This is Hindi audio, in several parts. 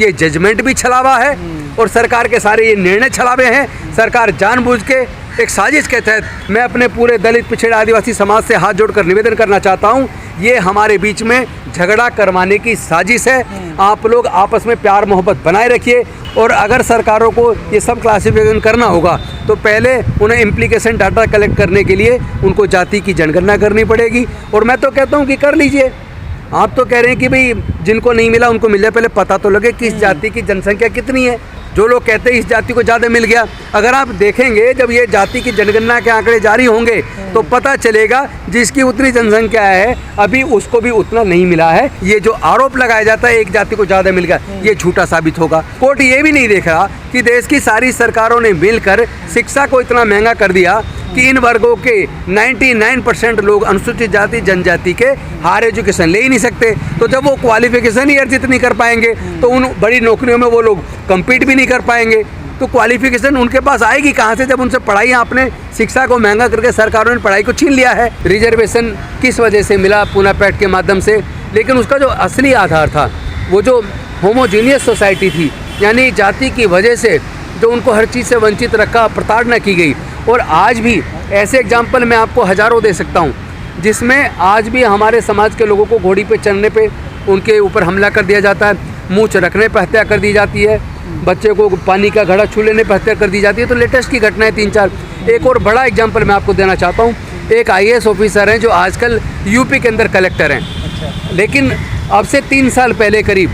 ये जजमेंट भी छलावा है और सरकार के सारे ये निर्णय छलावे हैं। सरकार जानबूझ के एक साजिश के तहत मैं अपने पूरे दलित पिछड़े आदिवासी समाज से हाथ जोड़कर निवेदन करना चाहता हूँ, ये हमारे बीच में झगड़ा करवाने की साजिश है। आप लोग आपस में प्यार मोहब्बत बनाए रखिए और अगर सरकारों को ये सब क्लासिफिकेशन करना होगा तो पहले उन्हें इम्प्लीकेशन डाटा कलेक्ट करने के लिए उनको जाति की जनगणना करनी पड़ेगी। और मैं तो कहता हूँ कि कर लीजिए। आप तो कह रहे हैं कि भाई जिनको नहीं मिला उनको मिल जाए, पहले पता तो लगे कि इस जाति की जनसंख्या कितनी है। जो लोग कहते हैं इस जाति को ज़्यादा मिल गया, अगर आप देखेंगे जब ये जाति की जनगणना के आंकड़े जारी होंगे तो पता चलेगा जिसकी उतनी जनसंख्या है अभी उसको भी उतना नहीं मिला है। ये जो आरोप लगाया जाता है एक जाति को ज़्यादा मिल गया, ये झूठा साबित होगा। कोर्ट ये भी नहीं देख रहा कि देश की सारी सरकारों ने मिलकर शिक्षा को इतना महंगा कर दिया कि इन वर्गों के 99% लोग अनुसूचित जाति जनजाति के हायर एजुकेशन ले ही नहीं सकते। तो जब वो क्वालिफिकेशन ही अर्जित नहीं कर पाएंगे तो उन बड़ी नौकरियों में वो लोग कम्पीट भी नहीं कर पाएंगे। तो क्वालिफिकेशन उनके पास आएगी कहाँ से जब उनसे पढ़ाई आपने शिक्षा को महंगा करके सरकारों ने पढ़ाई को छीन लिया है। रिजर्वेशन किस वजह से मिला? पूना पैक्ट के माध्यम से। लेकिन उसका जो असली आधार था वो जो होमोजीनियस सोसाइटी थी, यानी जाति की वजह से जो उनको हर चीज़ से वंचित रखा, प्रताड़ना की गई। और आज भी ऐसे एग्जाम्पल मैं आपको हज़ारों दे सकता हूँ जिसमें आज भी हमारे समाज के लोगों को घोड़ी पे चढ़ने पे उनके ऊपर हमला कर दिया जाता है, मूंछ रखने पर हत्या कर दी जाती है, बच्चे को पानी का घड़ा छू लेने पर हत्या कर दी जाती है। तो लेटेस्ट की घटनाएं 3-4। एक और बड़ा एग्जाम्पल मैं आपको देना चाहता हूँ। एक IAS ऑफिसर हैं जो आजकल यूपी के अंदर कलेक्टर हैं, लेकिन अब से 3 साल पहले करीब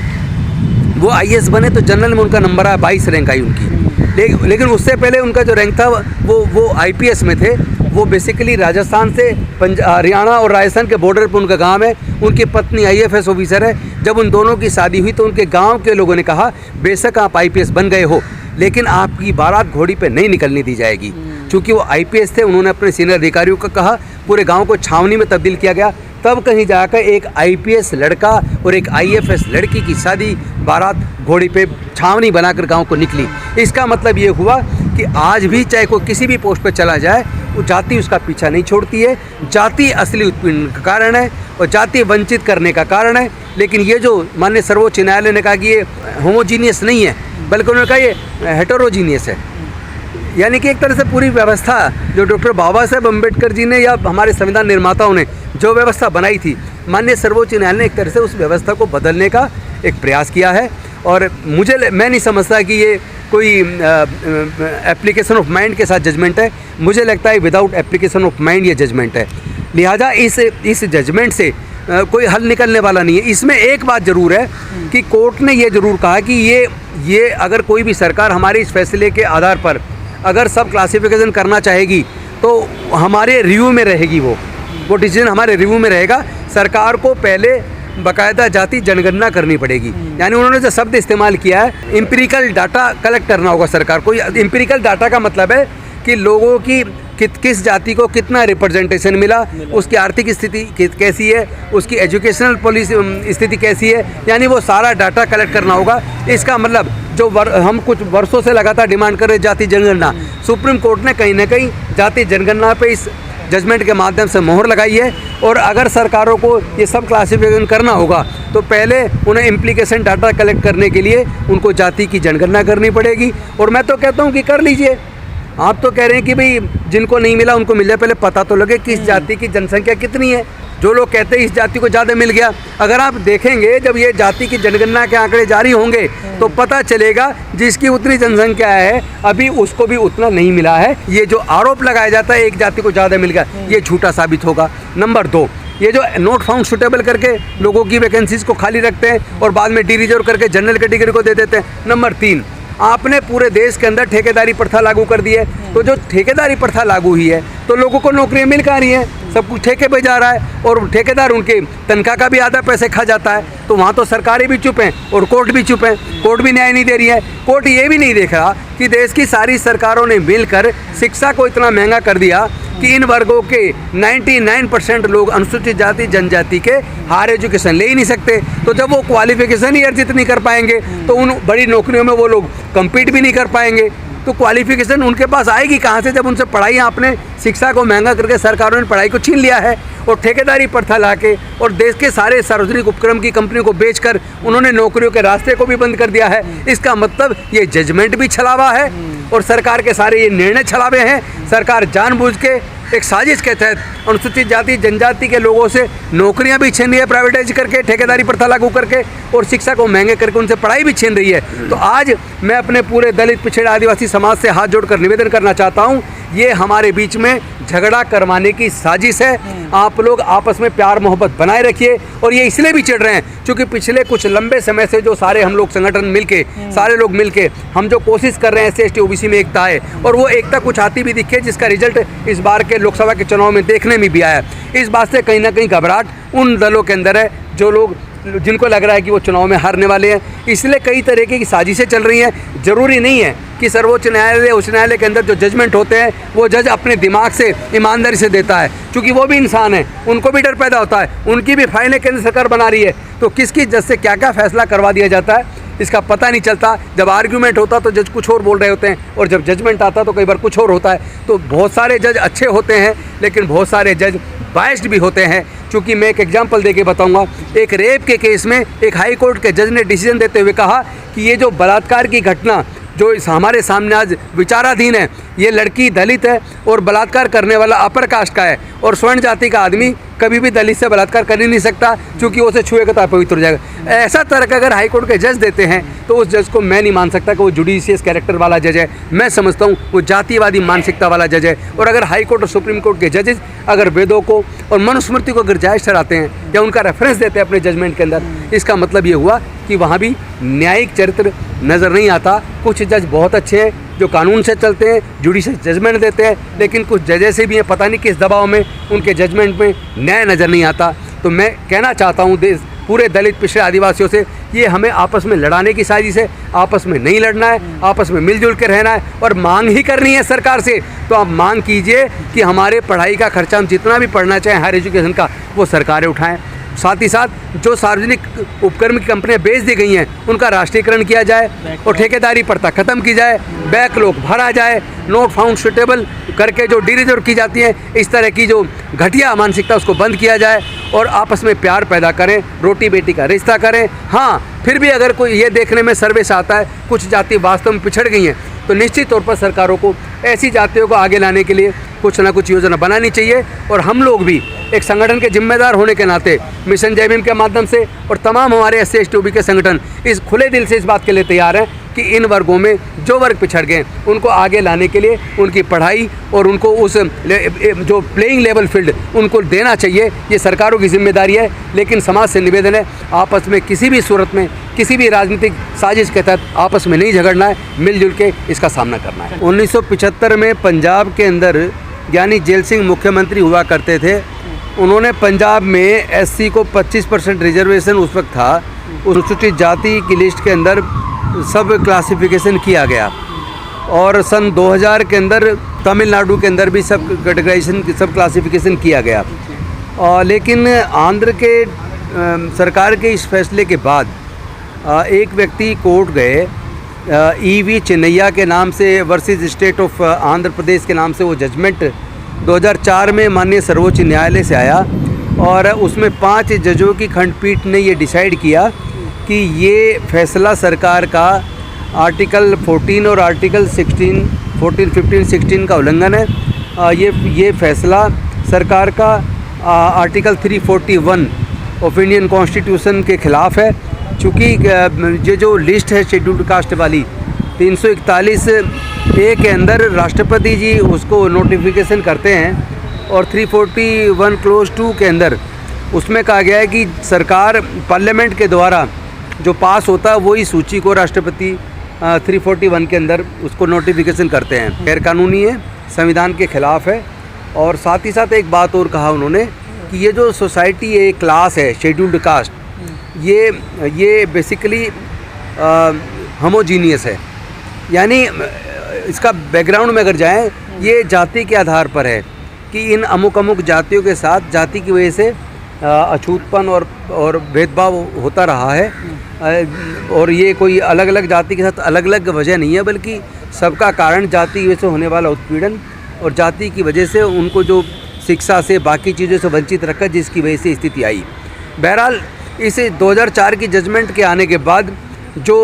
वो IAS बने तो जनरल में उनका नंबर आया 22 रैंक आई उनकी। लेकिन उससे पहले उनका जो रैंक था वो IPS में थे। वो बेसिकली राजस्थान से हरियाणा और राजस्थान के बॉर्डर पर उनका गांव है। उनकी पत्नी IFS ऑफिसर है। जब उन दोनों की शादी हुई तो उनके गांव के लोगों ने कहा बेशक आप IPS बन गए हो लेकिन आपकी बारात घोड़ी पे नहीं निकलने दी जाएगी। चूँकि वो IPS थे, उन्होंने अपने सीनियर अधिकारियों को कहा, पूरे गाँव को छावनी में तब्दील किया गया। तब कहीं जाकर एक IPS लड़का और एक IFS लड़की की शादी बारात घोड़ी पे छावनी बनाकर गांव को निकली। इसका मतलब ये हुआ कि आज भी चाहे कोई किसी भी पोस्ट पे चला जाए वो जाति उसका पीछा नहीं छोड़ती है। जाति असली उत्पीड़न का कारण है और जाति वंचित करने का कारण है। लेकिन ये जो माननीय सर्वोच्च न्यायालय ने कहा कि ये होमोजीनियस नहीं है बल्कि उन्होंने कहा ये हेटेरोजीनियस है, यानी कि एक तरह से पूरी व्यवस्था जो डॉक्टर बाबा साहेब अम्बेडकर जी ने या हमारे संविधान निर्माताओं ने जो व्यवस्था बनाई थी, माननीय सर्वोच्च न्यायालय ने एक तरह से उस व्यवस्था को बदलने का एक प्रयास किया है। और मैं नहीं समझता कि ये कोई एप्लीकेशन ऑफ माइंड के साथ जजमेंट है। मुझे लगता है विदाउट एप्लीकेशन ऑफ माइंड ये जजमेंट है। लिहाजा इस जजमेंट से कोई हल निकलने वाला नहीं है। इसमें एक बात ज़रूर है कि कोर्ट ने ये ज़रूर कहा कि ये अगर कोई भी सरकार हमारे इस फैसले के आधार पर अगर सब क्लासिफिकेशन करना चाहेगी तो हमारे रिव्यू में रहेगी, वो डिसीजन हमारे रिव्यू में रहेगा। सरकार को पहले बाकायदा जाति जनगणना करनी पड़ेगी। यानी उन्होंने जो शब्द इस्तेमाल किया है एम्पिरिकल डाटा कलेक्ट करना होगा सरकार को। एम्पिरिकल डाटा का मतलब है कि लोगों की किस जाति को कितना रिप्रेजेंटेशन मिला, उसकी आर्थिक स्थिति कैसी है, उसकी एजुकेशनल पॉलिसी स्थिति कैसी है, यानी वो सारा डाटा कलेक्ट करना होगा। इसका मतलब जो हम कुछ वर्षों से लगातार डिमांड कर रहे जाति जनगणना, सुप्रीम कोर्ट ने कहीं ना कहीं जाति जनगणना पे इस जजमेंट के माध्यम से मोहर लगाई है। और अगर सरकारों को ये सब क्लासिफिकेशन करना होगा तो पहले उन्हें इम्प्लीकेशन डाटा कलेक्ट करने के लिए उनको जाति की जनगणना करनी पड़ेगी। और मैं तो कहता हूँ कि कर लीजिए। आप तो कह रहे हैं कि भाई जिनको नहीं मिला उनको मिल जाए, पहले पता तो लगे कि इस जाति की जनसंख्या कितनी है। जो लोग कहते हैं इस जाति को ज़्यादा मिल गया, अगर आप देखेंगे जब ये जाति की जनगणना के आंकड़े जारी होंगे तो पता चलेगा जिसकी उतनी जनसंख्या है अभी उसको भी उतना नहीं मिला है। ये जो आरोप लगाया जाता है एक जाति को ज़्यादा मिल गया, ये झूठा साबित होगा। नंबर 2, ये जो नॉट फाउंड सुटेबल करके लोगों की वैकेंसीज को खाली रखते हैं और बाद में डी रिजर्व करके जनरल कैटेगरी को दे देते हैं। नंबर 3, आपने पूरे देश के अंदर ठेकेदारी प्रथा लागू कर दी है। तो जो ठेकेदारी प्रथा लागू हुई है तो लोगों को नौकरियां मिल कहाँ रही हैं? सब कुछ ठेके पे जा रहा है और ठेकेदार उनके तनख्वाह का भी आधा पैसे खा जाता है। तो वहाँ तो सरकारें भी चुप हैं और कोर्ट भी चुप हैं। कोर्ट भी न्याय नहीं दे रही है। कोर्ट ये भी नहीं देख रहा कि देश की सारी सरकारों ने मिलकर शिक्षा को इतना महंगा कर दिया कि इन वर्गों के 99% लोग अनुसूचित जाति जनजाति के हायर एजुकेशन ले ही नहीं सकते। तो जब वो क्वालिफिकेशन ही अर्जित नहीं कर पाएंगे तो उन बड़ी नौकरियों में वो लोग कम्पीट भी नहीं कर पाएंगे। तो क्वालिफिकेशन उनके पास आएगी कहाँ से, जब उनसे पढ़ाई आपने शिक्षा को महंगा करके सरकारों ने पढ़ाई को छीन लिया है और ठेकेदारी प्रथा लाके और देश के सारे सार्वजनिक उपक्रम की कंपनियों को बेचकर उन्होंने नौकरियों के रास्ते को भी बंद कर दिया है। इसका मतलब ये जजमेंट भी छलावा है और सरकार के सारे ये निर्णय छलावे हैं। सरकार जानबूझ के एक साजिश के तहत अनुसूचित जाति जनजाति के लोगों से नौकरियां भी छीन रही है प्राइवेटाइज करके, ठेकेदारी प्रथा लागू करके और शिक्षा को महंगे करके उनसे पढ़ाई भी छीन रही है। तो आज मैं अपने पूरे दलित पिछड़े आदिवासी समाज से हाथ जोड़कर निवेदन करना चाहता हूं, ये हमारे बीच में झगड़ा करवाने की साजिश है। आप लोग आपस में प्यार मोहब्बत बनाए रखिए। और ये इसलिए भी चिढ़ रहे हैं क्योंकि पिछले कुछ लंबे समय से जो सारे हम लोग संगठन मिलके सारे लोग मिलके हम जो कोशिश कर रहे हैं SC ST OBC में एकता है और वो एकता कुछ आती भी दिखे, जिसका रिजल्ट इस बार के लोकसभा के चुनाव में देखने में भी आया। इस बात से कहीं ना कहीं घबराहट उन दलों के अंदर है जो लोग जिनको लग रहा है कि वो चुनाव में हारने वाले हैं। इसलिए कई तरीके की साजिशें चल रही हैं। ज़रूरी नहीं है कि सर्वोच्च न्यायालय उच्च न्यायालय के अंदर जो जजमेंट होते हैं वो जज अपने दिमाग से ईमानदारी से देता है, क्योंकि वो भी इंसान है, उनको भी डर पैदा होता है, उनकी भी फाइलें केंद्र सरकार बना रही है। तो किसकी जज से क्या क्या फैसला करवा दिया जाता है इसका पता नहीं चलता। जब आर्ग्यूमेंट होता तो जज कुछ और बोल रहे होते हैं और जब जजमेंट आता तो कई बार कुछ और होता है। तो बहुत सारे जज अच्छे होते हैं लेकिन बहुत सारे जज बायस्ड भी होते हैं। क्योंकि मैं एक एग्जांपल देके बताऊंगा। एक रेप के केस में एक हाई कोर्ट के जज ने डिसीजन देते हुए कहा कि ये जो बलात्कार की घटना जो हमारे सामने आज विचाराधीन है, ये लड़की दलित है और बलात्कार करने वाला अपर कास्ट का है और स्वर्ण जाति का आदमी कभी भी दलित से बलात्कार कर ही नहीं सकता, क्योंकि उसे छुएगा तो अपवित्र हो जाएगा। ऐसा तर्क अगर हाईकोर्ट के जज देते हैं तो उस जज को मैं नहीं मान सकता कि वो जुडिशियस कैरेक्टर वाला जज है। मैं समझता हूँ वो जातिवादी मानसिकता वाला जज है। और अगर हाईकोर्ट और सुप्रीम कोर्ट के जजेस अगर वेदों को और मनुस्मृति को अगर जायज़ ठहराते हैं या उनका रेफरेंस देते हैं अपने जजमेंट के अंदर, इसका मतलब ये हुआ कि वहाँ भी न्यायिक चरित्र नज़र नहीं आता। कुछ जज बहुत अच्छे हैं जो कानून से चलते हैं, जुडिशियल जजमेंट देते हैं, लेकिन कुछ जज ऐसे भी हैं पता नहीं किस दबाव में उनके जजमेंट में न्याय नज़र नहीं आता। तो मैं कहना चाहता हूँ पूरे दलित पिछड़े आदिवासियों से, ये हमें आपस में लड़ाने की साजिश है। आपस में नहीं लड़ना है, आपस में मिलजुल के रहना है और मांग ही करनी है सरकार से। तो आप मांग कीजिए कि हमारे पढ़ाई का खर्चा हम जितना भी पढ़ना चाहें हायर एजुकेशन का, वो सरकारें उठाएं। साथ ही साथ जो सार्वजनिक उपक्रम की कंपनियां बेच दी गई हैं उनका राष्ट्रीयकरण किया जाए और ठेकेदारी प्रथा खत्म की जाए, बैकलॉग भरा जाए, नोट फाउंड सुटेबल करके जो डिरिजर्व की जाती है, इस तरह की जो घटिया मानसिकता उसको बंद किया जाए और आपस में प्यार पैदा करें, रोटी बेटी का रिश्ता करें। हाँ, फिर भी अगर कोई ये देखने में सर्वे से आता है कुछ जाति वास्तव में पिछड़ गई हैं, तो निश्चित तौर पर सरकारों को ऐसी जातियों को आगे लाने के लिए कुछ ना कुछ योजना बनानी चाहिए। और हम लोग भी एक संगठन के जिम्मेदार होने के नाते मिशन जय भीम के माध्यम से और तमाम हमारे SC ST OBC के संगठन इस खुले दिल से इस बात के लिए तैयार हैं कि इन वर्गों में जो वर्ग पिछड़ गए उनको आगे लाने के लिए उनकी पढ़ाई और उनको उस जो प्लेइंग लेवल फील्ड उनको देना चाहिए। ये सरकारों की जिम्मेदारी है। लेकिन समाज से निवेदन है, आपस में किसी भी सूरत में किसी भी राजनीतिक साजिश के तहत आपस में नहीं झगड़ना है, मिलजुल के इसका सामना करना है। 1975 में पंजाब के अंदर ज्ञानी जेल सिंह मुख्यमंत्री हुआ करते थे। उन्होंने पंजाब में SC को 25% रिजर्वेशन उस वक्त था, अनुसूचित जाति की लिस्ट के अंदर सब क्लासिफिकेशन किया गया और सन 2000 के अंदर तमिलनाडु के अंदर भी सब कैटेगराइजेशन सब क्लासिफिकेशन किया गया। लेकिन आंध्र के सरकार के इस फैसले के बाद एक व्यक्ति कोर्ट गए, EV चिन्नैया के नाम से versus state of Andhra Pradesh के नाम से वो जजमेंट 2004 में माननीय सर्वोच्च न्यायालय से आया और उसमें 5 जजों की खंडपीठ ने ये डिसाइड किया कि ये फैसला सरकार का आर्टिकल 14 और आर्टिकल 14, 15, 16 का उल्लंघन है। ये फैसला सरकार का आर्टिकल 341 ऑफ इंडियन कॉन्स्टिट्यूशन के ख़िलाफ़ है। चूँकि ये जो लिस्ट है शेड्यूल्ड कास्ट वाली 341A के अंदर राष्ट्रपति जी उसको नोटिफिकेशन करते हैं और 341 क्लोज 2 के अंदर उसमें कहा गया है कि सरकार पार्लियामेंट के द्वारा जो पास होता है वही सूची को राष्ट्रपति 341 के अंदर उसको नोटिफिकेशन करते हैं। गैर कानूनी है, संविधान के ख़िलाफ़ है। और साथ ही साथ एक बात और कहा उन्होंने कि ये जो सोसाइटी है, क्लास है शेड्यूल्ड कास्ट, ये बेसिकली होमोजीनियस है। यानी इसका बैकग्राउंड में अगर जाएं, ये जाति के आधार पर है कि इन अमुक जातियों के साथ जाति की वजह से अछूतपन और भेदभाव होता रहा है। और ये कोई अलग अलग जाति के साथ अलग अलग वजह नहीं है, बल्कि सबका कारण जाति की वजह से होने वाला उत्पीड़न और जाति की वजह से उनको जो शिक्षा से बाकी चीज़ों से वंचित रखा, जिसकी वजह से स्थिति आई। बहरहाल इस 2004 की जजमेंट के आने के बाद जो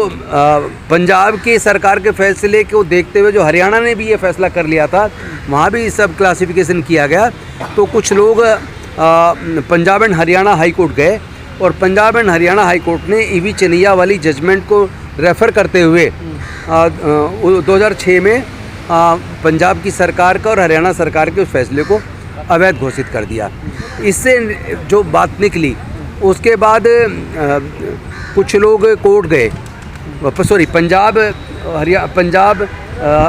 पंजाब की सरकार के फैसले को देखते हुए जो हरियाणा ने भी ये फैसला कर लिया था, वहाँ भी सब क्लासिफिकेशन किया गया। तो कुछ लोग Punjab and Haryana high court गए और Punjab and Haryana high court ने ईवी चनिया वाली जजमेंट को रेफ़र करते हुए 2006 में पंजाब की सरकार का और हरियाणा सरकार के उस फैसले को अवैध घोषित कर दिया। इससे जो बात निकली, उसके बाद कुछ लोग कोर्ट गए, पंजाब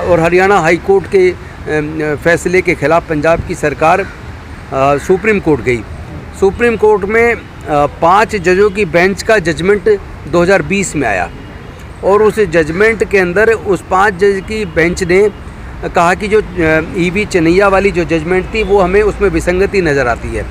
और हरियाणा हाई कोर्ट के फैसले के खिलाफ पंजाब की सरकार सुप्रीम कोर्ट गई। सुप्रीम कोर्ट में 5 जजों की बेंच का जजमेंट 2020 में आया और उस जजमेंट के अंदर उस 5 जज की बेंच ने कहा कि जो ईवी चनिया वाली जो जजमेंट थी वो हमें उसमें विसंगति नज़र आती है,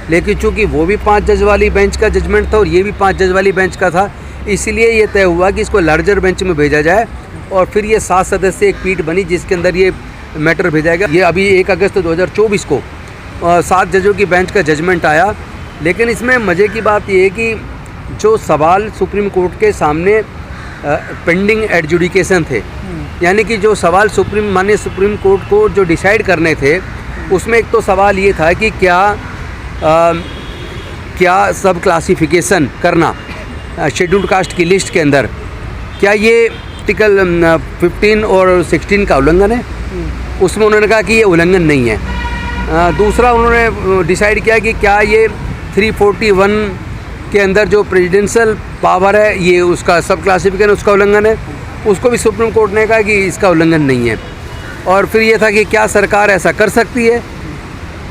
लेकिन चूंकि वो भी 5 जज वाली बेंच का जजमेंट था और ये भी 5 जज वाली बेंच का था, इसलिए ये तय हुआ कि इसको लार्जर बेंच में भेजा जाए और फिर ये 7 सदस्य एक पीठ बनी जिसके अंदर ये मैटर भेजा गया। ये अभी 1 अगस्त 2024 को 7 जजों की बेंच का जजमेंट आया। लेकिन इसमें मज़े की बात ये है कि जो सवाल सुप्रीम कोर्ट के सामने पेंडिंग एडजुडिकेशन थे, यानी कि जो सवाल माननीय सुप्रीम कोर्ट को जो डिसाइड करने थे, उसमें एक तो सवाल ये था कि क्या सब क्लासिफिकेशन करना शेड्यूल्ड कास्ट की लिस्ट के अंदर, क्या ये आर्टिकल 15 और 16 का उल्लंघन है? उसमें उन्होंने कहा कि ये उल्लंघन नहीं है। दूसरा उन्होंने डिसाइड किया कि क्या ये 341 के अंदर जो प्रेसिडेंशियल पावर है, ये उसका सब क्लासिफिकेशन उसका उल्लंघन है। उसको भी सुप्रीम कोर्ट ने कहा कि इसका उल्लंघन नहीं है। और फिर ये था कि क्या सरकार ऐसा कर सकती है?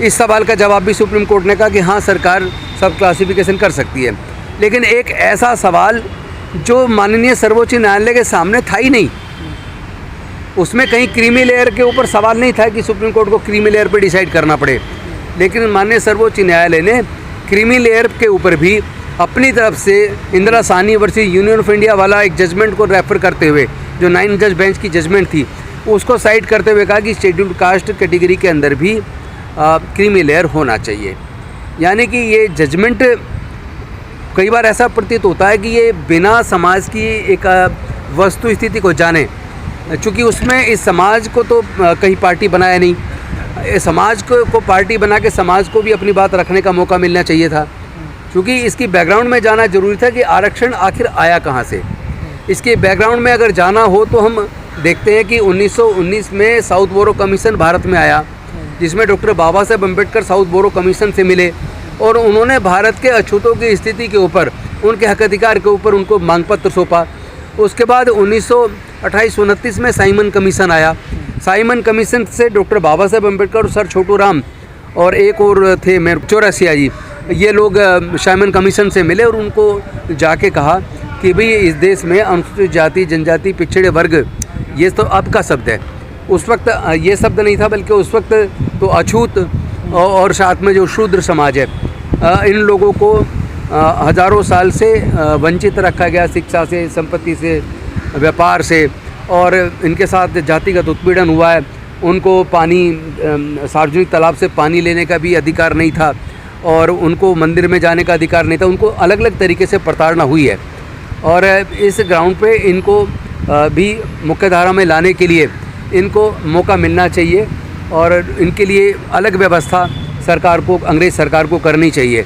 इस सवाल का जवाब भी सुप्रीम कोर्ट ने कहा कि हाँ, सरकार सब क्लासिफिकेशन कर सकती है। लेकिन एक ऐसा सवाल जो माननीय सर्वोच्च न्यायालय के सामने था ही नहीं, उसमें कहीं क्रीमी लेयर के ऊपर सवाल नहीं था कि सुप्रीम कोर्ट को क्रीमी लेयर पर डिसाइड करना पड़े, लेकिन माननीय सर्वोच्च न्यायालय ने क्रीमी लेयर के ऊपर भी अपनी तरफ से Indira Sahni versus union of India वाला एक जजमेंट को रेफ़र करते हुए, जो 9 जज बेंच की जजमेंट थी, उसको साइड करते हुए कहा कि शेड्यूल्ड कास्ट कैटेगरी के अंदर भी क्रीमी लेयर होना चाहिए। यानी कि ये जजमेंट कई बार ऐसा प्रतीत होता है कि ये बिना समाज की एक वस्तु स्थिति को जाने, चूँकि उसमें इस समाज को तो कहीं पार्टी बनाया नहीं, समाज को पार्टी बना के समाज को भी अपनी बात रखने का मौका मिलना चाहिए था। क्योंकि इसकी बैकग्राउंड में जाना जरूरी था कि आरक्षण आखिर आया कहाँ से। इसके बैकग्राउंड में अगर जाना हो तो हम देखते हैं कि 1919 में साउथ बोरो कमीशन भारत में आया, जिसमें डॉक्टर बाबा साहेब अम्बेडकर साउथ बोरो कमीशन से मिले और उन्होंने भारत के अछूतों की स्थिति के ऊपर, उनके हक अधिकार के ऊपर उनको मांग पत्र सौंपा। उसके बाद 1928-29 में साइमन कमीशन आया। साइमन कमीशन से डॉक्टर बाबा साहेब अम्बेडकर और सर छोटू राम और एक और थे चौरसिया जी, ये लोग साइमन कमीशन से मिले और उनको जाके कहा कि भाई इस देश में अनुसूचित जाति, जनजाति, पिछड़े वर्ग, ये तो अब का शब्द है। उस वक्त ये शब्द नहीं था, बल्कि उस वक्त तो अछूत और साथ में जो शूद्र समाज है, इन लोगों को हज़ारों साल से वंचित रखा गया, शिक्षा से, संपत्ति से, व्यापार से, और इनके साथ जातिगत उत्पीड़न हुआ है। उनको पानी, सार्वजनिक तालाब से पानी लेने का भी अधिकार नहीं था और उनको मंदिर में जाने का अधिकार नहीं था। उनको अलग अलग तरीके से प्रताड़ना हुई है और इस ग्राउंड पे इनको भी मुख्यधारा में लाने के लिए इनको मौका मिलना चाहिए और इनके लिए अलग व्यवस्था सरकार को, अंग्रेज़ सरकार को करनी चाहिए।